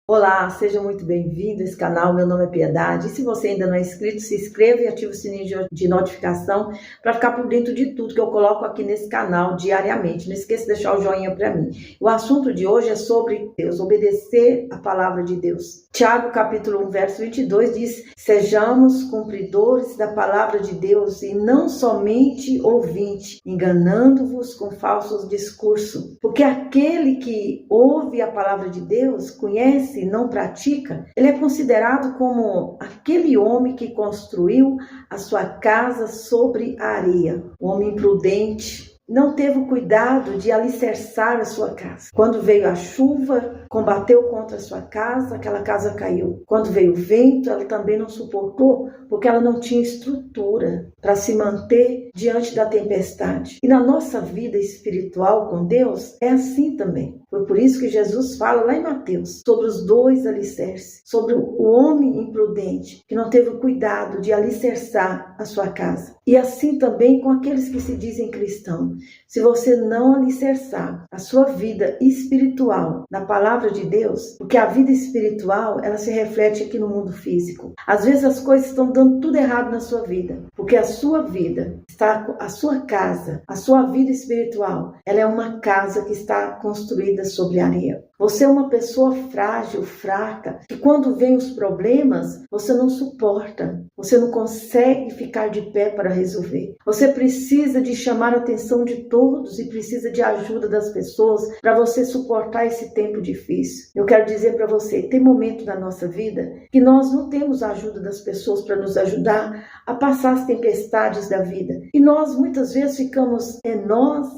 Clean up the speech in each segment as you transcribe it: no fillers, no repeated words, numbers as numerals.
Olá, seja muito bem-vindo a esse canal. Meu nome é Piedade. E se você ainda não é inscrito, se inscreva e ative o sininho de notificação para ficar por dentro de tudo que eu coloco aqui nesse canal diariamente. Não esqueça de deixar o joinha para mim. O assunto de hoje é sobre Deus, obedecer a palavra de Deus. Tiago, capítulo 1, verso 22 diz: sejamos cumpridores da palavra de Deus e não somente ouvintes, enganando-vos com falsos discursos. Porque aquele que ouve a palavra de Deus, conhece e não pratica, ele é considerado como aquele homem que construiu a sua casa sobre a areia. Um homem imprudente, não teve o cuidado de alicerçar a sua casa. Quando veio a chuva, combateu contra a sua casa, aquela casa caiu. Quando veio o vento, ela também não suportou, porque ela não tinha estrutura para se manter diante da tempestade. E na nossa vida espiritual com Deus, é assim também. Foi por isso que Jesus fala lá em Mateus, sobre os dois alicerces, sobre o homem imprudente, que não teve o cuidado de alicerçar a sua casa. E assim também com aqueles que se dizem cristãos. Se você não alicerçar a sua vida espiritual na palavra de Deus, porque a vida espiritual, ela se reflete aqui no mundo físico. Às vezes as coisas estão dando tudo errado na sua vida, porque a sua vida está, a sua casa, a sua vida espiritual, ela é uma casa que está construída sobre areia. Você é uma pessoa frágil, fraca, que quando vem os problemas, você não suporta, você não consegue ficar de pé para resolver. Você precisa de chamar a atenção de todos e precisa de ajuda das pessoas para você suportar esse tempo difícil. Eu quero dizer para você, tem momento na nossa vida que nós não temos a ajuda das pessoas para nos ajudar a passar as tempestades da vida. E nós muitas vezes ficamos,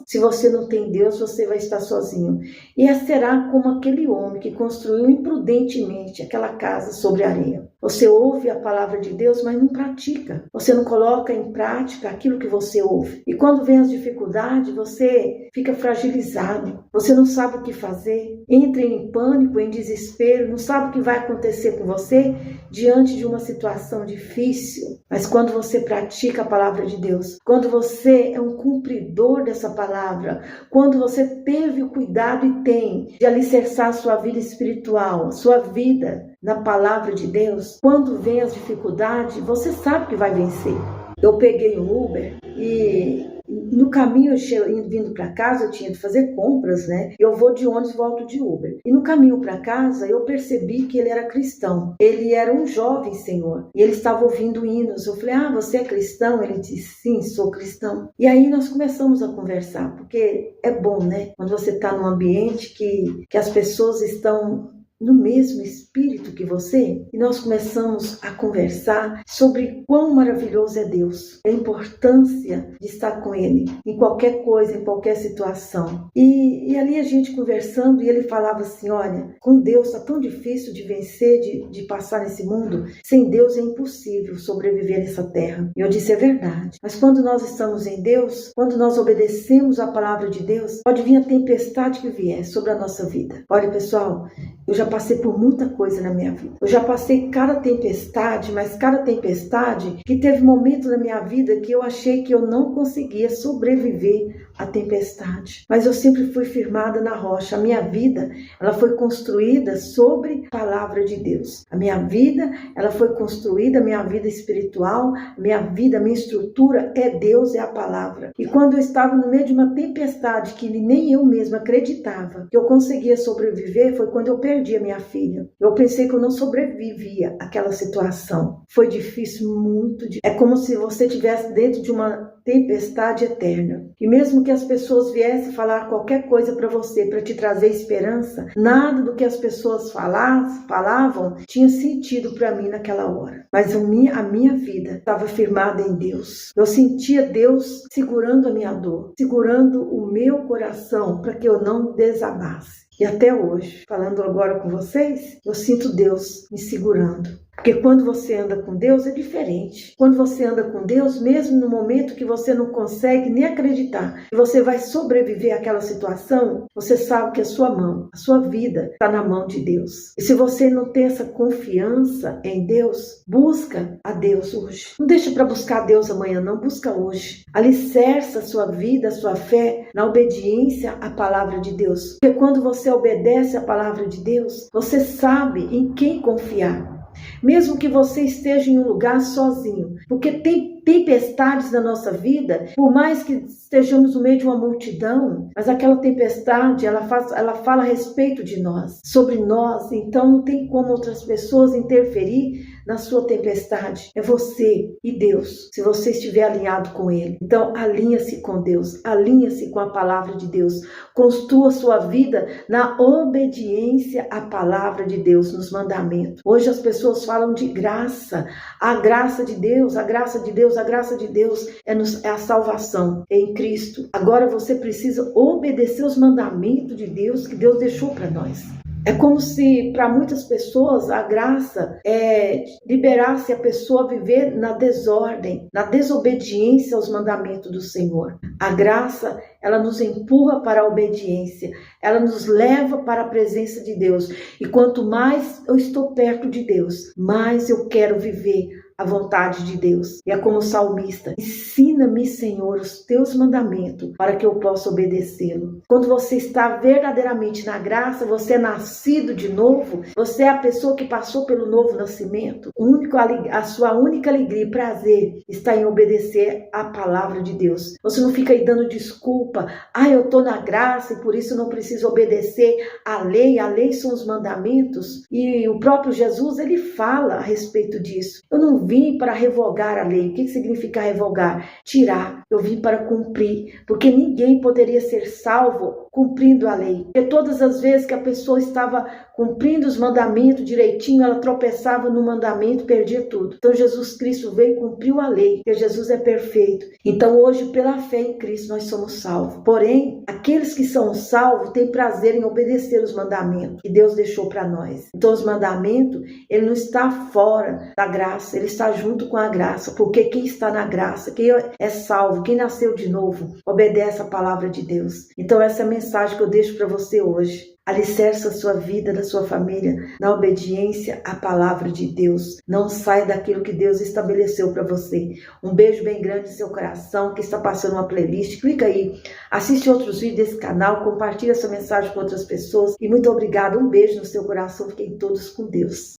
se você não tem Deus, você vai estar sozinho. E será como aquele homem que construiu imprudentemente aquela casa sobre areia. Você ouve a palavra de Deus, mas não pratica. Você não coloca em prática aquilo que você ouve. E quando vem as dificuldades, você fica fragilizado. Você não sabe o que fazer. Entra em pânico, em desespero. Não sabe o que vai acontecer com você diante de uma situação difícil. Mas quando você pratica a palavra de Deus, quando você é um cumpridor dessa palavra, quando você teve o cuidado e tem de alicerçar a sua vida espiritual, a sua vida na palavra de Deus, quando vem as dificuldades, você sabe que vai vencer. Eu peguei um Uber e no caminho, vindo para casa, eu tinha de fazer compras, né? Eu vou de ônibus, volto de Uber. E no caminho para casa, eu percebi que ele era cristão. Ele era um jovem senhor. E ele estava ouvindo hinos. Eu falei, você é cristão? Ele disse, sim, sou cristão. E aí nós começamos a conversar, porque é bom, né? Quando você está num ambiente que as pessoas estão no mesmo espírito que você, e nós começamos a conversar sobre quão maravilhoso é Deus, a importância de estar com Ele, em qualquer coisa, em qualquer situação. E ali a gente conversando, e ele falava assim, olha, com Deus está tão difícil de vencer, de passar nesse mundo, sem Deus é impossível sobreviver nessa terra. E eu disse, é verdade, mas quando nós estamos em Deus, quando nós obedecemos a palavra de Deus, pode vir a tempestade que vier sobre a nossa vida. Olha, pessoal, eu já passei por muita coisa na minha vida. Eu já passei cada tempestade, mas cada tempestade que teve momento na minha vida que eu achei que eu não conseguia sobreviver à tempestade. Mas eu sempre fui firmada na rocha. A minha vida, ela foi construída sobre a palavra de Deus. A minha vida, ela foi construída, a minha vida espiritual, a minha vida, a minha estrutura é Deus, é a palavra. E quando eu estava no meio de uma tempestade que nem eu mesma acreditava que eu conseguia sobreviver, foi quando eu perdi a minha filha. Eu pensei que eu não sobrevivia àquela situação. Foi difícil, muito difícil. É como se você estivesse dentro de uma tempestade eterna. E mesmo que as pessoas viessem falar qualquer coisa para você, para te trazer esperança, nada do que as pessoas falavam tinha sentido para mim naquela hora. Mas a minha vida estava firmada em Deus. Eu sentia Deus segurando a minha dor, segurando o meu coração para que eu não desabasse. E até hoje, falando agora com vocês, eu sinto Deus me segurando. Porque quando você anda com Deus é diferente. Quando você anda com Deus, mesmo no momento que você não consegue nem acreditar que você vai sobreviver àquela situação, você sabe que a sua mão, a sua vida está na mão de Deus. E se você não tem essa confiança em Deus, busca a Deus hoje. Não deixa para buscar a Deus amanhã, não. Busca hoje. Alicerça a sua vida, a sua fé na obediência à palavra de Deus. Porque quando você obedece à palavra de Deus, você sabe em quem confiar. Mesmo que você esteja em um lugar sozinho, porque tem tempestades na nossa vida, por mais que estejamos no meio de uma multidão, mas aquela tempestade, ela fala a respeito de nós, sobre nós, então não tem como outras pessoas interferir na sua tempestade. É você e Deus, se você estiver alinhado com Ele. Então, alinha-se com Deus, alinha-se com a palavra de Deus, construa sua vida na obediência à palavra de Deus, nos mandamentos. Hoje as pessoas falam de graça, a graça de Deus, a graça de Deus, a graça de Deus é a salvação em Cristo. Agora você precisa obedecer os mandamentos de Deus que Deus deixou para nós. É como se para muitas pessoas a graça liberasse a pessoa a viver na desordem, na desobediência aos mandamentos do Senhor. A graça, ela nos empurra para a obediência, ela nos leva para a presença de Deus. E quanto mais eu estou perto de Deus, mais eu quero viver a vontade de Deus. E é como o salmista: ensina-me, Senhor, os teus mandamentos, para que eu possa obedecê-lo. Quando você está verdadeiramente na graça, você é nascido de novo, você é a pessoa que passou pelo novo nascimento. A sua única alegria e prazer está em obedecer a palavra de Deus. Você não fica aí dando desculpa: eu estou na graça e por isso não preciso obedecer a lei são os mandamentos. E o próprio Jesus, ele fala a respeito disso. Eu não vim para revogar a lei. O que significa revogar? Tirar. Eu vim para cumprir, porque ninguém poderia ser salvo cumprindo a lei. Porque todas as vezes que a pessoa estava cumprindo os mandamentos direitinho, ela tropeçava no mandamento, perdia tudo. Então Jesus Cristo veio e cumpriu a lei, porque Jesus é perfeito. Então hoje, pela fé em Cristo, nós somos salvos. Porém, aqueles que são salvos têm prazer em obedecer os mandamentos que Deus deixou para nós. Então os mandamentos, ele não está fora da graça, ele está junto com a graça, porque quem está na graça, quem é salvo, quem nasceu de novo, obedece a palavra de Deus. Então essa é a mensagem que eu deixo para você hoje. Alicerce a sua vida, da sua família, na obediência à palavra de Deus. Não sai daquilo que Deus estabeleceu para você. Um beijo bem grande no seu coração, que está passando uma playlist. Clica aí, assiste outros vídeos desse canal, compartilha essa mensagem com outras pessoas. E muito obrigada, um beijo no seu coração. Fiquem todos com Deus.